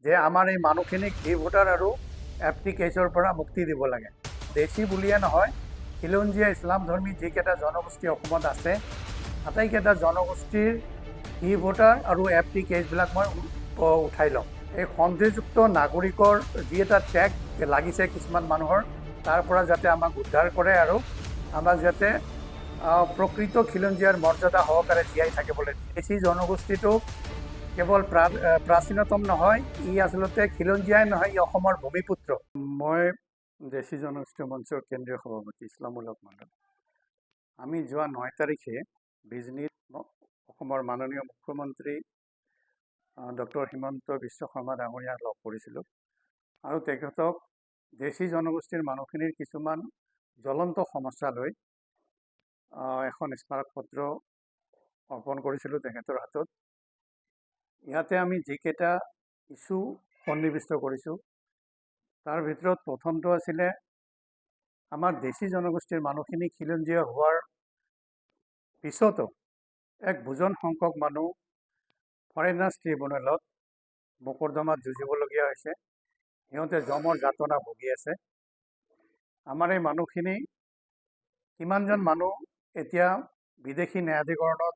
যে আমাৰ এই মানুহখিনিক ডি ভোটাৰ আৰু এফটি কেছৰ পৰা মুক্তি দিব লাগে। দেশী বুলিয়ে নহয়, খিলঞ্জীয়া ইছলাম ধৰ্মী যিকেইটা জনগোষ্ঠী অসমত আছে, আটাইকেইটা জনগোষ্ঠীৰ ডি ভোটাৰ আৰু এফটি কেছবিলাক মই উঠাই ল'ম। এই সন্দেহযুক্ত নাগৰিকৰ যি এটা টেগ লাগিছে কিছুমান মানুহৰ, তাৰ পৰা যাতে আমাক উদ্ধাৰ কৰে আৰু আমাক যাতে প্ৰকৃত খিলঞ্জীয়াৰ মৰ্যাদা সহকাৰে জীয়াই থাকিবলৈ দিয়ে। দেশী জনগোষ্ঠীটোক কেৱল প্ৰাচীনতম নহয়, ই আচলতে খিলঞ্জীয়াই নহয়, ই অসমৰ ভূমিপুত্ৰ। মই দেশী জনগোষ্ঠী মঞ্চৰ কেন্দ্ৰীয় সভাপতি ইছলামুল হক মানৱ। আমি যোৱা 9 তাৰিখে বিজনীত অসমৰ মাননীয় মুখ্যমন্ত্ৰী ডক্টৰ হিমন্ত বিশ্ব শৰ্মা ডাঙৰীয়াক লগ কৰিছিলোঁ আৰু তেখেতক দেশী জনগোষ্ঠীৰ মানুহখিনিৰ কিছুমান জ্বলন্ত সমস্যা লৈ এখন স্মাৰক পত্ৰ অৰ্পণ কৰিছিলোঁ তেখেতৰ হাতত। ইয়াতে আমি যিকেইটা ইছ্যু সন্নিৱিষ্ট কৰিছোঁ, তাৰ ভিতৰত প্ৰথমটো আছিলে আমাৰ দেশী জনগোষ্ঠীৰ মানুহখিনি খিলঞ্জীয়া হোৱাৰ পিছতো এক বুজন সংখ্যক মানুহ ফৰেনাৰ্ছ ট্ৰিবিউনেলত মোকৰ্দমাত যুঁজিবলগীয়া হৈছে। সিহঁতে জমৰ যাতনা ভুগি আছে। আমাৰ এই মানুহখিনি কিমানজন মানুহ এতিয়া বিদেশী ন্যায়াধিকৰণত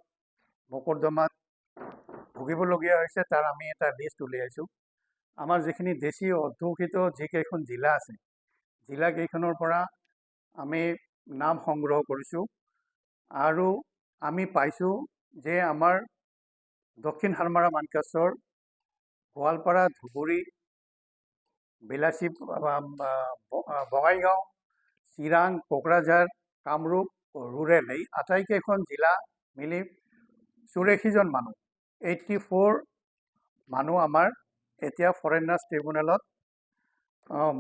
মোকৰ্দমাত ভুগিবলগীয়া হৈছে, তাৰ আমি এটা লিষ্ট উলিয়াইছোঁ। আমাৰ যিখিনি দেশী অধ্যুষিত যিকেইখন জিলা আছে, জিলাকেইখনৰ পৰা আমি নাম সংগ্ৰহ কৰিছোঁ আৰু আমি পাইছোঁ যে আমাৰ দক্ষিণ হালমাৰা মানকাছৰ, গোৱালপাৰা, ধুবুৰী, বিলাসী, বঙাইগাঁও, চিৰাং, কোকৰাঝাৰ, কামৰূপ ৰুৰেল, এই আটাইকেইখন জিলা মিলি 84জন মানুহ, 84 মানুহ আমাৰ এতিয়া ফৰেনাৰ্ছ ট্ৰিবিউনেলত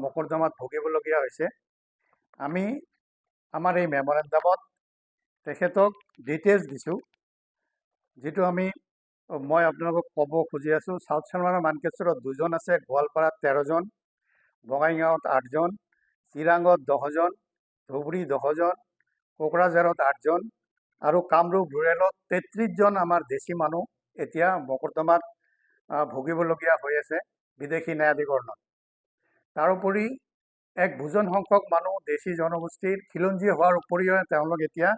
মোকৰ্দমাত ভুগিবলগীয়া হৈছে। আমি আমাৰ এই মেমৰেণ্ডামত তেখেতক ডিটেইলছ দিছোঁ, যিটো মই আপোনালোকক ক'ব খুজি আছোঁ। চাউথ চালমাৰা মানকেশ্বৰত 2জন আছে, গোৱালপাৰাত 13জন, বঙাইগাঁৱত 8জন, চিৰাঙত 10জন, ধুবুৰী 10জন, কোকৰাঝাৰত 8জন আৰু কামৰূপ ৰুৰেলত 33জন আমাৰ দেশী মানুহ এতিয়া মোকৰ্দমাত ভুগিবলগীয়া হৈ আছে বিদেশী ন্যায়াধিকৰণত। তাৰোপৰি এক বুজন সংখ্যক মানুহ দেশী জনগোষ্ঠীৰ খিলঞ্জীয়া হোৱাৰ উপৰিও তেওঁলোক এতিয়া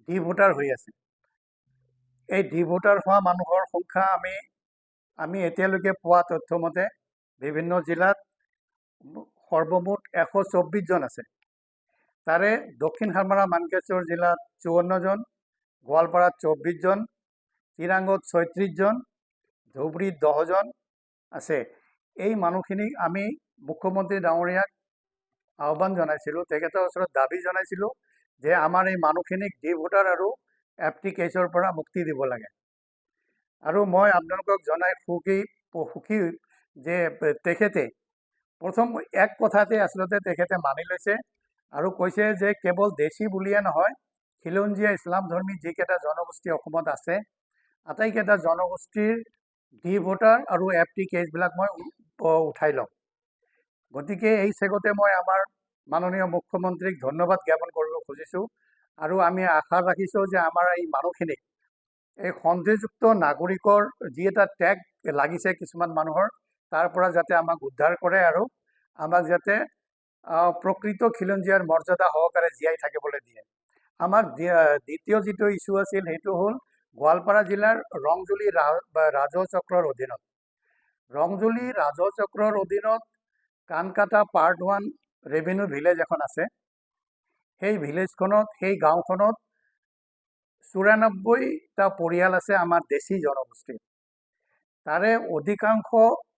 ডি ভোটাৰ হৈ আছে। এই ডি ভোটাৰ হোৱা মানুহৰ সংখ্যা আমি এতিয়ালৈকে পোৱা তথ্যমতে বিভিন্ন জিলাত সৰ্বমুঠ 124জন আছে। তাৰে দক্ষিণ হালমাৰা মানকেশ্বৰ জিলাত 54জন, গোৱালপাৰাত 24জন, চিৰাঙত 36জন, ধুবুৰীত 10জন আছে। এই মানুহখিনিক আমি মুখ্যমন্ত্ৰী ডাঙৰীয়াক আহ্বান জনাইছিলোঁ, তেখেতৰ ওচৰত দাবী জনাইছিলোঁ যে আমাৰ এই মানুহখিনিক ডি ভোটাৰ আৰু এফটি কেছৰ পৰা মুক্তি দিব লাগে। আৰু মই আপোনালোকক জনাই সুখী যে তেখেতে প্ৰথম এক কথাতে আচলতে তেখেতে মানি লৈছে আৰু কৈছে যে কেৱল দেশী বুলিয়ে নহয়, খিলঞ্জীয়া ইছলাম ধৰ্মী যিকেইটা জনগোষ্ঠী অসমত আছে, আটাইকেইটা জনগোষ্ঠীৰ ডি ভোটাৰ আৰু এফটি কেছবিলাক মই উঠাই ল'ম। গতিকে এই চেগতে মই আমাৰ মাননীয় মুখ্যমন্ত্ৰীক ধন্যবাদ জ্ঞাপন কৰিব খুজিছোঁ আৰু আমি আশা ৰাখিছোঁ যে আমাৰ এই মানুহখিনিক এই সন্দেহযুক্ত নাগৰিকৰ যি এটা টেগ লাগিছে কিছুমান মানুহৰ, তাৰ পৰা যাতে আমাক উদ্ধাৰ কৰে আৰু আমাক যাতে প্ৰকৃত খিলঞ্জীয়াৰ মৰ্যাদা সহকাৰে জীয়াই থাকিবলৈ দিয়ে। আমাৰ দ্বিতীয় যিটো ইছ্যু আছিল সেইটো হ'ল গোৱালপাৰা জিলাৰ ৰংজুলি ৰাজহ চক্ৰৰ অধীনত। ৰংজুলি ৰাজহ চক্ৰৰ অধীনত কানকাটা পাৰ্ট 1 ৰেভিনিউ ভিলেজ এখন আছে। সেই ভিলেজখনত, সেই গাঁওখনত 94টা পৰিয়াল আছে আমাৰ দেশী জনগোষ্ঠীৰ। তাৰে অধিকাংশ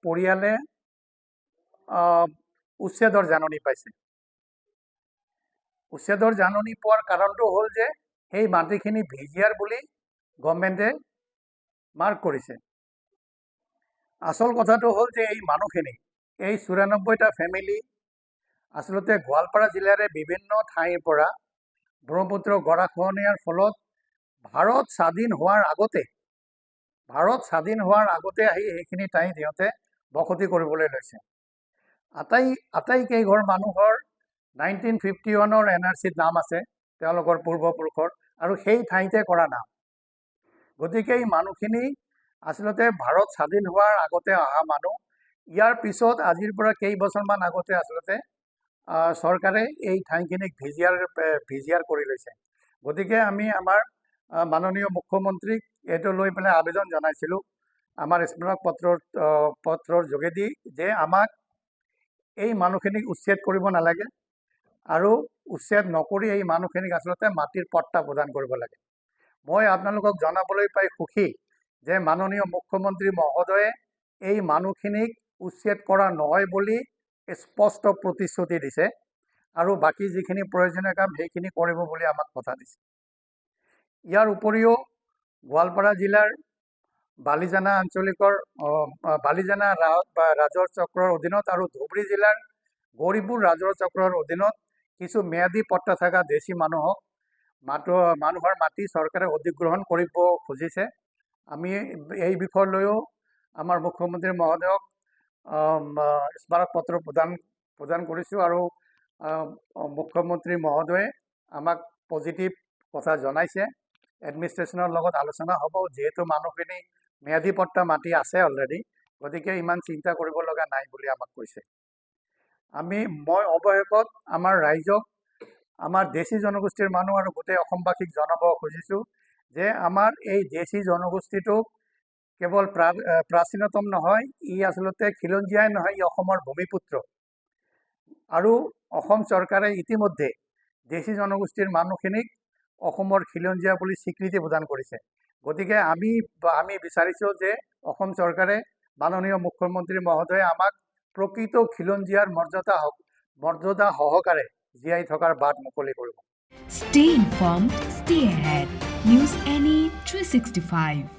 পৰিয়ালে উচ্ছেদৰ জাননী পাইছে। উচ্ছেদৰ জাননী পোৱাৰ কাৰণটো হ'ল যে সেই মাটিখিনি ভিজিআৰ বুলি গভৰ্ণমেণ্টে মাৰ্ক কৰিছে। আচল কথাটো হ'ল যে এই মানুহখিনি, এই 94টা ফেমিলি আচলতে গোৱালপাৰা জিলাৰে বিভিন্ন ঠাইৰ পৰা ব্ৰহ্মপুত্ৰ গৰাখহনীয়াৰ ফলত ভাৰত স্বাধীন হোৱাৰ আগতে আহি সেইখিনি ঠাইত সিহঁতে বসতি কৰিবলৈ লৈছে। আটাইকেইঘৰ মানুহৰ 1951ৰ NRCত নাম আছে তেওঁলোকৰ পূৰ্বপুৰুষৰ, আৰু সেই ঠাইতে কৰা নাম। গতিকে এই মানুহখিনি আচলতে ভাৰত স্বাধীন হোৱাৰ আগতে অহা মানুহ। ইয়াৰ পিছত আজিৰ পৰা কেইবছৰমান আগতে আচলতে চৰকাৰে এই ঠাইখিনিক ভিজিয়াৰ কৰি লৈছে। গতিকে আমি আমাৰ মাননীয় মুখ্যমন্ত্ৰীক এইটো লৈ পেলাই আবেদন জনাইছিলোঁ আমাৰ স্মাৰক পত্ৰৰ যোগেদি যে আমাক এই মানুহখিনিক উচ্ছেদ কৰিব নালাগে আৰু উচ্ছেদ নকৰি এই মানুহখিনিক আচলতে মাটিৰ পট্টা প্ৰদান কৰিব লাগে। মই আপোনালোকক জনাবলৈ পাই সুখী যে মাননীয় মুখ্যমন্ত্ৰী মহোদয়ে এই মানুহখিনিক উচ্ছেদ কৰা নহয় বুলি স্পষ্ট প্ৰতিশ্ৰুতি দিছে আৰু বাকী যিখিনি প্ৰয়োজনীয় কাম সেইখিনি কৰিব বুলি আমাক কথা দিছে। ইয়াৰ উপৰিও গোৱালপাৰা জিলাৰ বালিজানা আঞ্চলিকৰ বালিজানা ৰাজহ চক্ৰৰ অধীনত আৰু ধুবুৰী জিলাৰ গৌৰীপুৰ ৰাজহ চক্ৰৰ অধীনত কিছু ম্যাদী পট্টা থকা দেশী মানুহৰ মাটি চৰকাৰে অধিগ্ৰহণ কৰিব খুজিছে। আমি এই বিষয় লৈও আমাৰ মুখ্যমন্ত্ৰী মহোদয়ক স্মাৰক পত্ৰ প্ৰদান কৰিছোঁ আৰু মুখ্যমন্ত্ৰী মহোদয়ে আমাক পজিটিভ কথা জনাইছে। এডমিনিষ্ট্ৰেশ্যনৰ লগত আলোচনা হ'ব, যিহেতু মানুহখিনি ম্যাদী পট্টা মাটি আছে অলৰেডি, গতিকে ইমান চিন্তা কৰিব লগা নাই বুলি আমাক কৈছে। মই অৱশেষত আমাৰ ৰাইজক, আমাৰ দেশী জনগোষ্ঠীৰ মানুহ আৰু গোটেই অসমবাসীক জনাব খুজিছোঁ যে আমাৰ এই দেশী জনগোষ্ঠীটোক কেৱল প্ৰাচীনতম নহয়, ই আচলতে খিলঞ্জীয়াই নহয়, ই অসমৰ ভূমিপুত্ৰ। আৰু অসম চৰকাৰে ইতিমধ্যে দেশী জনগোষ্ঠীৰ মানুহখিনিক অসমৰ খিলঞ্জীয়া বুলি স্বীকৃতি প্ৰদান কৰিছে। গতিকে আমি বিচাৰিছোঁ যে অসম চৰকাৰে, মাননীয় মুখ্যমন্ত্ৰী মহোদয়ে আমাক প্ৰকৃত খিলঞ্জীয়াৰ মৰ্যাদা সহকাৰে জীয়াই থকাৰ বাট মুকলি কৰিব। Stay informed, stay ahead. News NE 365.